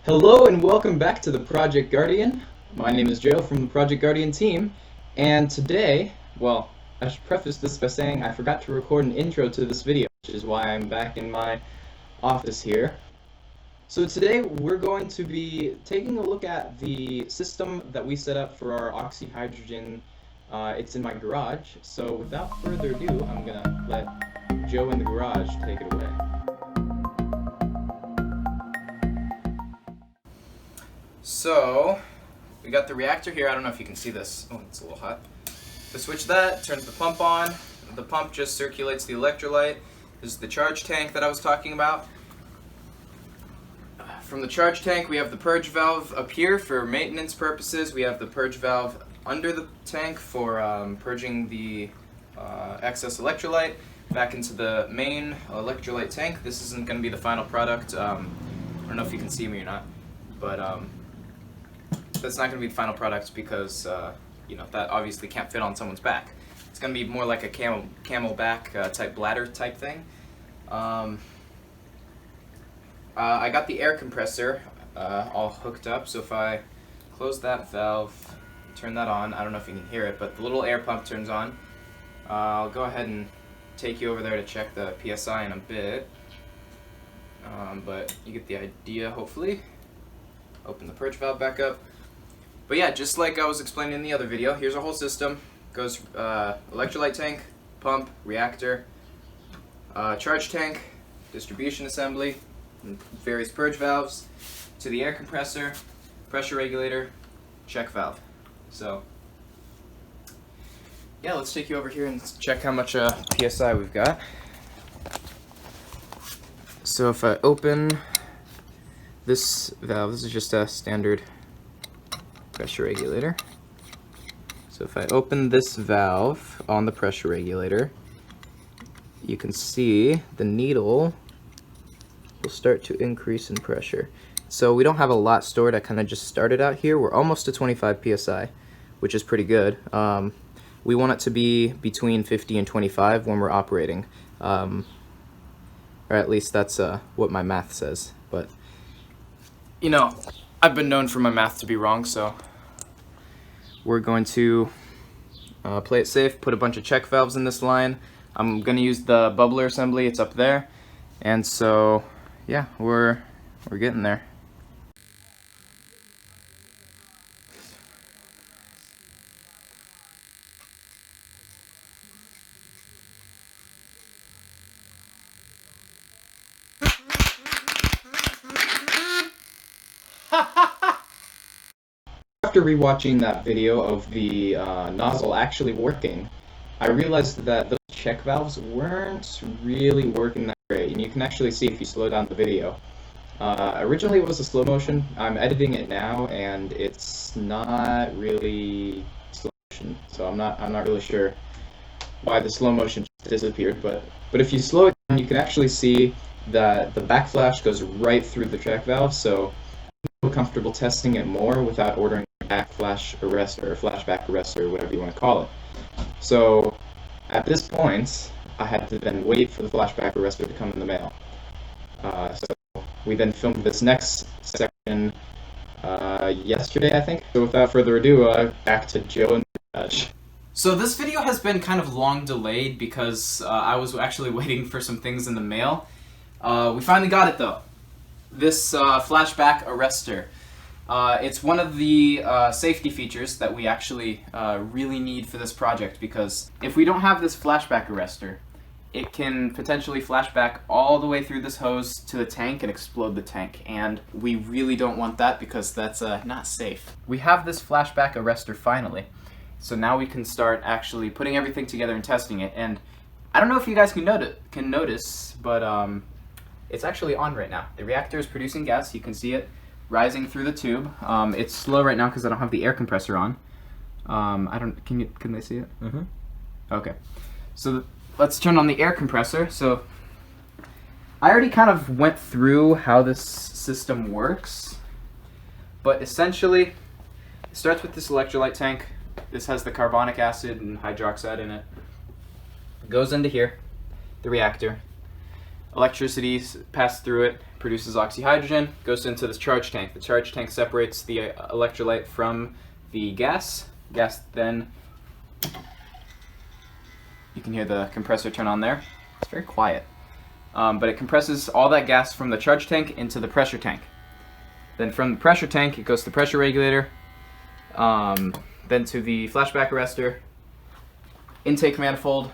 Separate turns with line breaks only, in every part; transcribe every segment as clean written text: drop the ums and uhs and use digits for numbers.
Hello and welcome back to the Project Guardian. My name is Joe from the Project Guardian team, and today, well, I should preface this by saying I forgot to record an intro to this video, which is why I'm back in my office here. So today we're going to be taking a look at the system that we set up for our Oxy-Hydrogen. It's in my garage, so without further ado, I'm gonna let Joe in the garage take it away. So, we got the reactor here. I don't know if you can see this. Oh, it's a little hot. To switch that, turns the pump on. The pump just circulates the electrolyte. This is the charge tank that I was talking about. From the charge tank, we have the purge valve up here for maintenance purposes. We have the purge valve under the tank for purging the excess electrolyte back into the main electrolyte tank. This isn't going to be the final product. I don't know if you can see me or not, but that's not going to be the final product because that obviously can't fit on someone's back. It's going to be more like a camel back type bladder type thing. I got the air compressor all hooked up, so if I close that valve, turn that on, I don't know if you can hear it, but the little air pump turns on. I'll go ahead and take you over there to check the PSI in a bit, but you get the idea hopefully. Open the purge valve back up. But yeah, just like I was explaining in the other video, here's our whole system. Goes electrolyte tank, pump, reactor, charge tank, distribution assembly, and various purge valves, to the air compressor, pressure regulator, check valve. So yeah, let's take you over here and check how much PSI we've got. So if I open this valve, this is just a standard pressure regulator. So if I open this valve on the pressure regulator, you can see the needle will start to increase in pressure. So we don't have a lot stored. I kind of just started out here. We're almost to 25 psi, which is pretty good. We want it to be between 50 and 25 when we're operating, or at least that's what my math says. But you know, I've been known for my math to be wrong, so we're going to play it safe, put a bunch of check valves in this line. I'm going to use the bubbler assembly, it's up there, and so yeah, we're getting there. After rewatching that video of the nozzle actually working, I realized that those check valves weren't really working that great, and you can actually see if you slow down the video. Originally it was a slow motion. I'm editing it now, and it's not really slow motion, so I'm not really sure why the slow motion just disappeared. But if you slow it down, you can actually see that the backflash goes right through the check valve. So I'm comfortable testing it more without ordering backflash arrest or flashback arrest or whatever you want to call it. So at this point, I had to then wait for the flashback arrestor to come in the mail. So we then filmed this next section yesterday, I think. So without further ado, back to Joe and the garage. So this video has been kind of long delayed because I was actually waiting for some things in the mail. We finally got it though. This flashback arrestor. It's one of the safety features that we actually really need for this project, because if we don't have this flashback arrestor, it can potentially flash back all the way through this hose to the tank and explode the tank, and we really don't want that because that's not safe. We have this flashback arrestor finally, so now we can start actually putting everything together and testing it. And I don't know if you guys can notice, but it's actually on right now. The reactor is producing gas. You can see it rising through the tube. It's slow right now because I don't have the air compressor on. Can they see it? Mm-hmm. Okay. So let's turn on the air compressor. So I already kind of went through how this system works, but essentially it starts with this electrolyte tank. This has the carbonic acid and hydroxide in it. It goes into here, the reactor.
electricity passes through it, produces oxyhydrogen, goes into this charge tank. The charge tank separates the electrolyte from the gas. Gas then, you can hear the compressor turn on there. It's very quiet. But it compresses all that gas from the charge tank into the pressure tank. Then from the pressure tank, it goes to the pressure regulator, then to the flashback arrestor, intake manifold,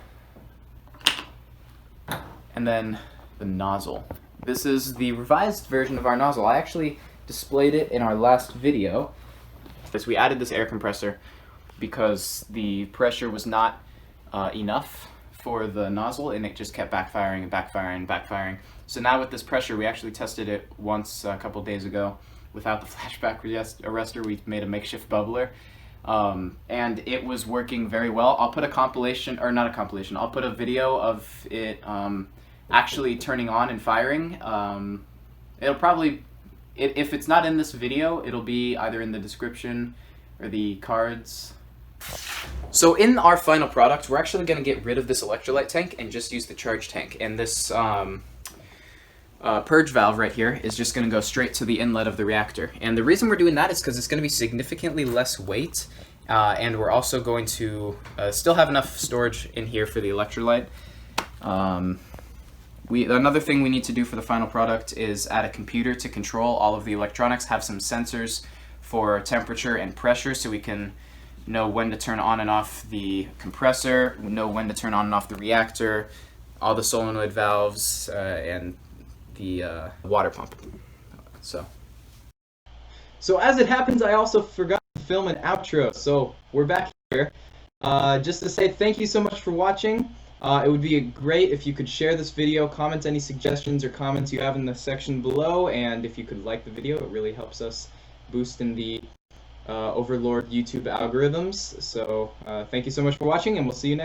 and then the nozzle. This is the revised version of our nozzle. I actually displayed it in our last video, because we added this air compressor because the pressure was not enough for the nozzle, and it just kept backfiring and backfiring and backfiring. So now with this pressure, we actually tested it once a couple days ago without the flashback arrestor. We made a makeshift bubbler, and it was working very well. I'll put a compilation, or not a compilation, I'll put a video of it actually turning on and firing. It'll probably, if it's not in this video, it'll be either in the description or the cards. So in our final product, we're actually going to get rid of this electrolyte tank and just use the charge tank. And this purge valve right here is just going to go straight to the inlet of the reactor. And the reason we're doing that is because it's going to be significantly less weight, and we're also going to still have enough storage in here for the electrolyte. Another thing we need to do for the final product is add a computer to control all of the electronics, have some sensors for temperature and pressure so we can know when to turn on and off the compressor, know when to turn on and off the reactor, all the solenoid valves, and the water pump. So
as it happens, I also forgot to film an outro, so we're back here. Just to say thank you so much for watching. It would be great if you could share this video, comment any suggestions or comments you have in the section below, and if you could like the video, it really helps us boost in the Overlord YouTube algorithms. So thank you so much for watching, and we'll see you next time.